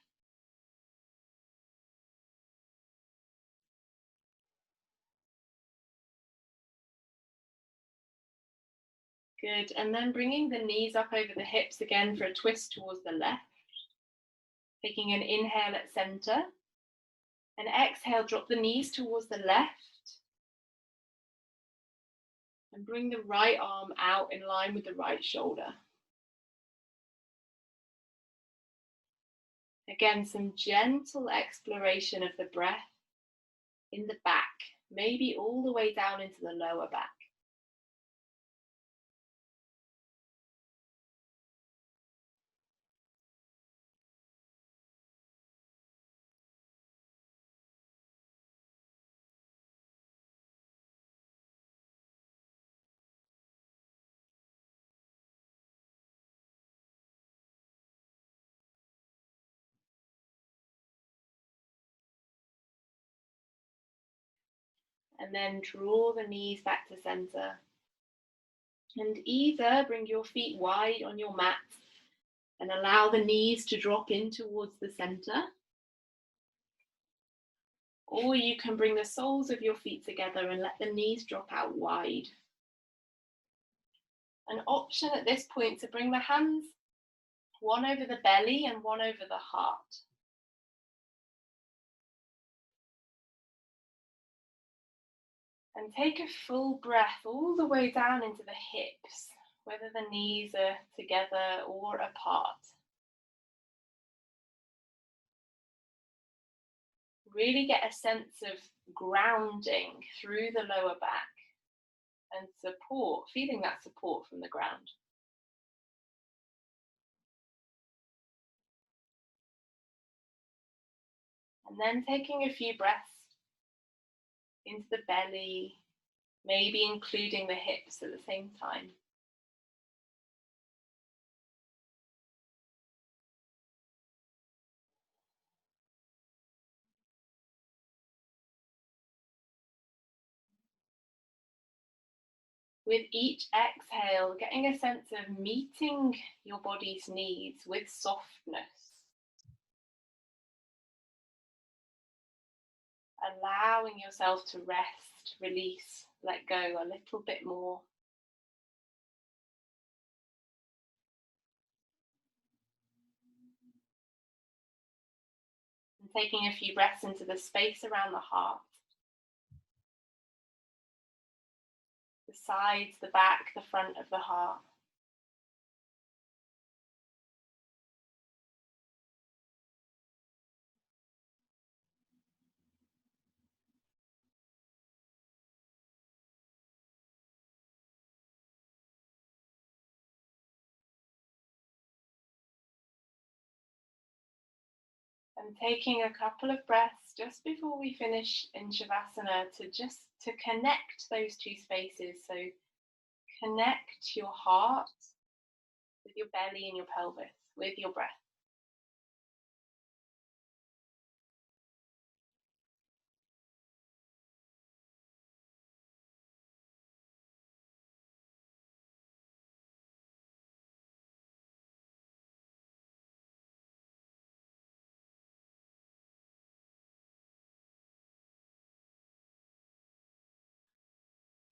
Good, and then bringing the knees up over the hips again for a twist towards the left. Taking an inhale at center. And exhale, drop the knees towards the left. And bring the right arm out in line with the right shoulder. Again, some gentle exploration of the breath in the back, maybe all the way down into the lower back. And then draw the knees back to center. And either bring your feet wide on your mat and allow the knees to drop in towards the center. Or you can bring the soles of your feet together and let the knees drop out wide. An option at this point to bring the hands one over the belly and one over the heart. And take a full breath all the way down into the hips, whether the knees are together or apart. Really get a sense of grounding through the lower back and support, feeling that support from the ground. And then taking a few breaths into the belly, maybe including the hips at the same time. With each exhale, getting a sense of meeting your body's needs with softness. Allowing yourself to rest, release, let go a little bit more. Taking a few breaths into the space around the heart, the sides, the back, the front of the heart. And taking a couple of breaths just before we finish in Shavasana to connect those two spaces. So connect your heart with your belly and your pelvis, with your breath.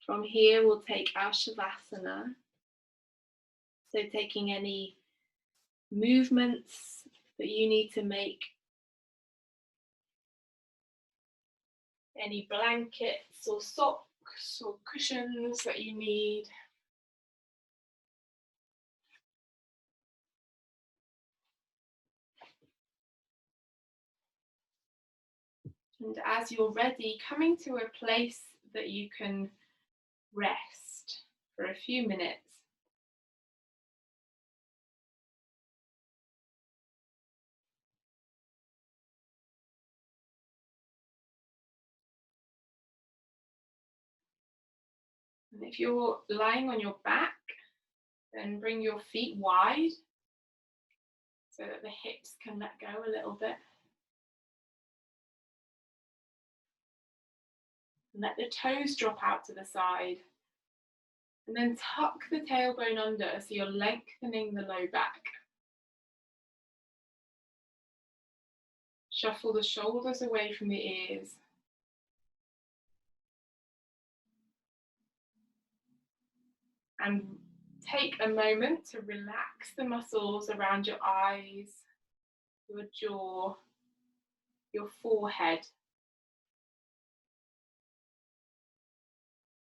From here, we'll take our Shavasana. So taking any movements that you need to make, any blankets or socks or cushions that you need. And as you're ready, coming to a place that you can rest for a few minutes. And if you're lying on your back, then bring your feet wide so that the hips can let go a little bit. And let the toes drop out to the side. And then tuck the tailbone under so you're lengthening the low back. Shuffle the shoulders away from the ears. And take a moment to relax the muscles around your eyes, your jaw, your forehead,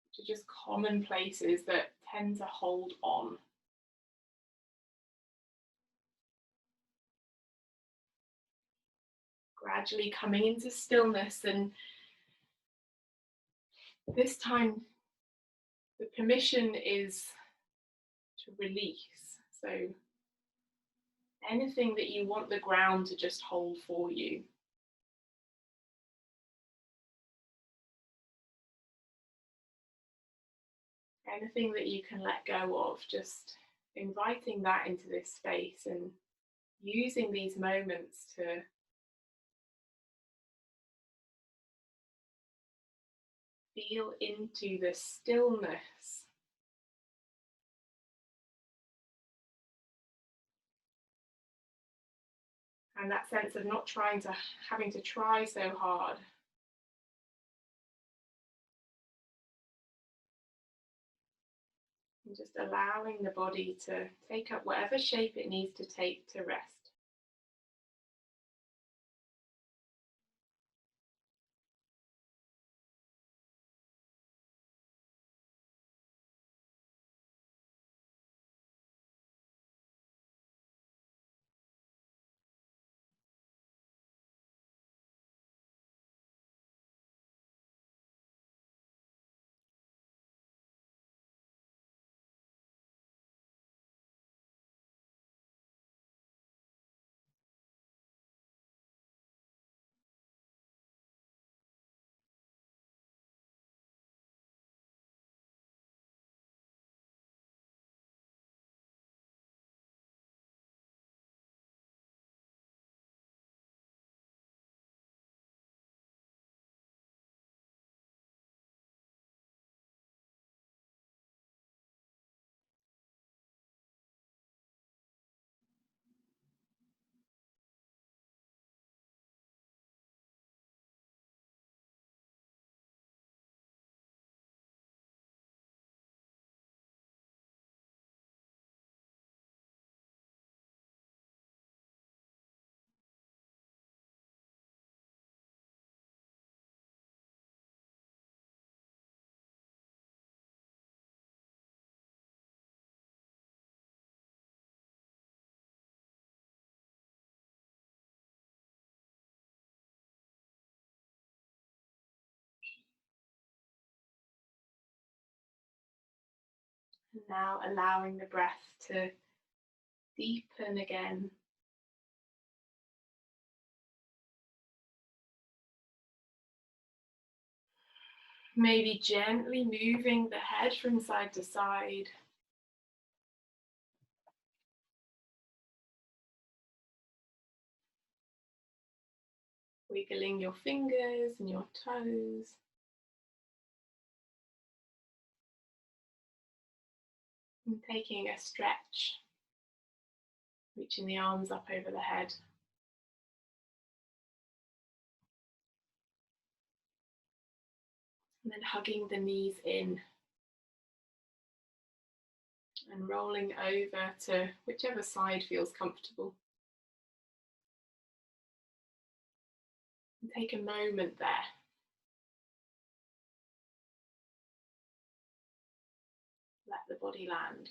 which are just common places that tend to hold on. Gradually coming into stillness, and this time the permission is to release. So anything that you want the ground to just hold for you. Anything that you can let go of, just inviting that into this space and using these moments to feel into the stillness. And that sense of not having to try so hard. And just allowing the body to take up whatever shape it needs to take to rest. And now allowing the breath to deepen again. Maybe gently moving the head from side to side. Wiggling your fingers and your toes. And taking a stretch, reaching the arms up over the head. And then hugging the knees in. And rolling over to whichever side feels comfortable. And take a moment there. Let the body land.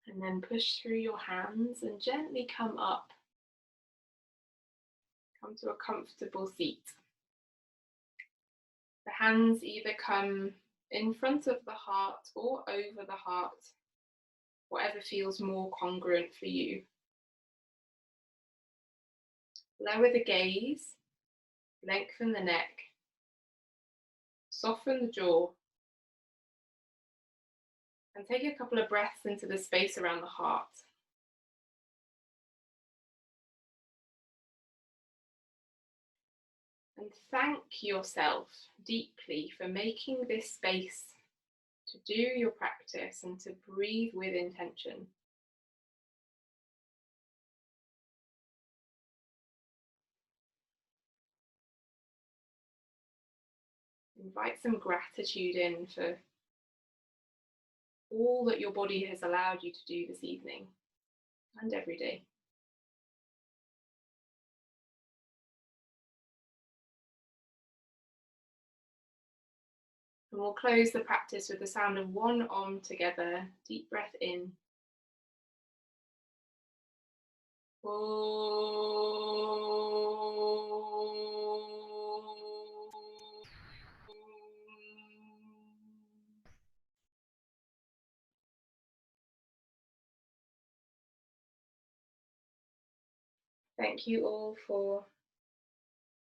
And then push through your hands and gently come up. Come to a comfortable seat. The hands either come in front of the heart or over the heart, whatever feels more congruent for you. Lower the gaze, lengthen the neck, soften the jaw, and take a couple of breaths into the space around the heart. And thank yourself deeply for making this space to do your practice and to breathe with intention. Invite some gratitude in for all that your body has allowed you to do this evening and every day. And we'll close the practice with the sound of one Om together. Deep breath in. Thank you all for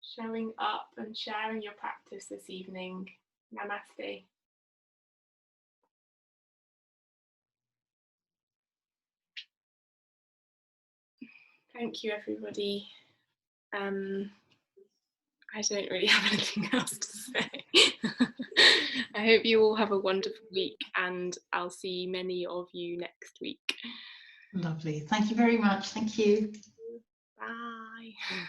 showing up and sharing your practice this evening. Namaste. Thank you, everybody. I don't really have anything else to say. I hope you all have a wonderful week, and I'll see many of you next week. Lovely. Thank you very much. Thank you. Bye.